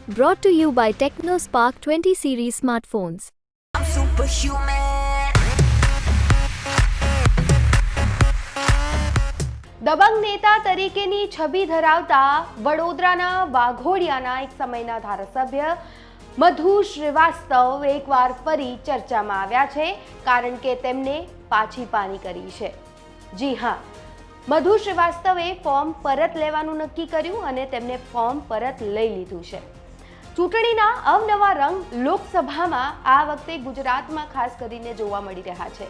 Brought to you by TechnoSpark 20 series smartphones. I'm superhuman. Dabangg નેતા તરીકેની છબી ધરાવતા વડોદરાના વાઘોડિયાના એક સમયના ધારાસભ્ય મધુ શ્રીવાસ્તવ એકવાર ફરી ચર્ચામાં આવ્યા છે, કારણ કે તેમને પાછી પાની કરી છે. જી હા, મધુ શ્રીવાસ્તવે ફોર્મ પરત લેવાનું નક્કી કર્યું અને તેમને ફોર્મ પરત લઈ લીધું છે. ચૂંટણીના અવનવા રંગ લોકસભામાં આ વખતે ગુજરાતમાં ખાસ કરીને જોવા મળી રહ્યા છે,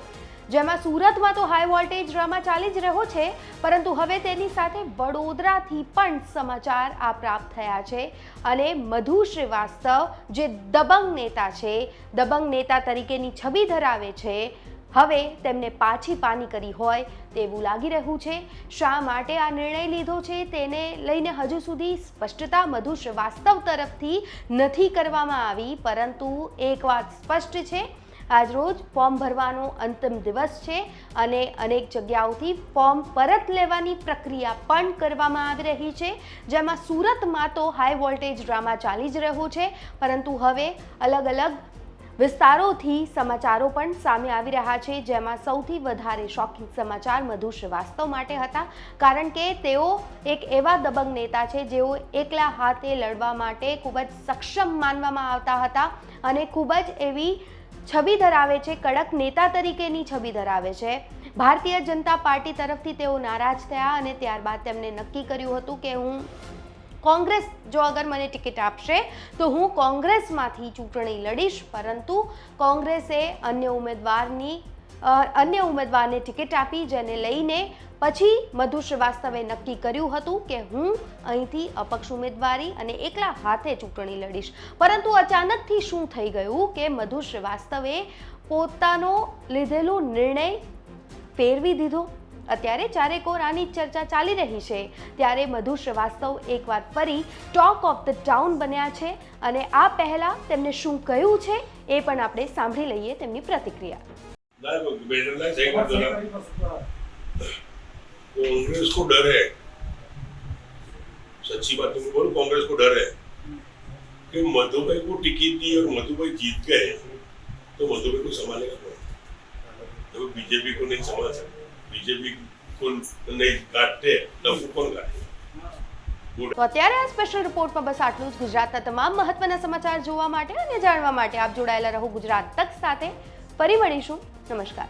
જેમાં સુરતમાં તો હાઈ વોલ્ટેજ ડ્રામા ચાલી જ રહ્યો છે, પરંતુ હવે તેની સાથે વડોદરાથી પણ સમાચાર આ પ્રાપ્ત થયા છે અને મધુ શ્રીવાસ્તવ જે દબંગ નેતા છે, દબંગ નેતા તરીકેની છબી ધરાવે છે, હવે તેમને પાછી પાની કરી હોય તેવું લાગી રહ્યું છે. શા માટે આ નિર્ણય લીધો છે તેને લઈને હજુ સુધી સ્પષ્ટતા મધુ શ્રીવાસ્તવ તરફથી નથી કરવામાં આવી, પરંતુ એક વાત સ્પષ્ટ છે, આજરોજ ફોર્મ ભરવાનો અંતિમ દિવસ છે અને અનેક જગ્યાઓથી ફોર્મ પરત લેવાની પ્રક્રિયા પણ કરવામાં આવી રહી છે, જેમાં સુરતમાં તો હાઈ વોલ્ટેજ ડ્રામા ચાલી જ રહ્યો છે, પરંતુ હવે અલગ અલગ વિસ્તારોથી સમાચારો પણ સામે આવી રહ્યા છે, જેમાં સૌથી વધારે શોકિંગ સમાચાર મધુ શ્રીવાસ્તવ માટે હતા, કારણ કે તેઓ એક એવા દબંગ નેતા છે જેઓ એકલા હાથે લડવા માટે ખૂબ જ સક્ષમ માનવામાં આવતા હતા અને ખૂબ જ એવી છબી ધરાવે છે, કડક નેતા તરીકેની છબી ધરાવે છે. ભારતીય જનતા પાર્ટી તરફથી તેઓ નારાજ થયા અને ત્યારબાદ તેમણે નક્કી કર્યું હતું કે હું કોંગ્રેસ જો અગર મને ટિકિટ આપશે તો હું કોંગ્રેસમાંથી ચૂંટણી લડીશ, પરંતુ કોંગ્રેસે અન્ય ઉમેદવારને ટિકિટ આપી, જેને લઈને પછી મધુ શ્રીવાસ્તવે નક્કી કર્યું હતું કે હું અહીંથી અપક્ષ ઉમેદવારી અને એકલા હાથે ચૂંટણી લડીશ. પરંતુ અચાનકથી શું થઈ ગયું કે મધુ શ્રીવાસ્તવે પોતાનો લીધેલો નિર્ણય ફેરવી દીધો. અત્યારે ચારેકોર આની ચર્ચા ચાલી રહી છે, ત્યારે મધુ શ્રીવાસ્તવ એકવાર ફરી ટોક ઓફ ધ ટાઉન બન્યા છે અને આ પહેલા તેમને શું કહ્યું છે એ પણ આપણે સાંભળી લઈએ તેમની પ્રતિક્રિયા. कांग्रेस को डर है, सच्ची बात तुम बोलो, कांग्रेस को डर है कि मधुभाई को टिकट दी और मधुभाई जीत गए तो मधुभाई को संभालेगा कौन? तो बीजेपी को नहीं संभाल सकते, बीजेपी को नहीं काटते तो कौन काटे? તો અત્યારે આ સ્પેશિયલ રિપોર્ટમાં બસ આટલું જ. ગુજરાતના તમામ મહત્વના સમાચાર જોવા માટે અને જાણવા માટે આપ જોડાયેલા રહો ગુજરાત તક સાથે. ફરી મળીશું. નમસ્કાર.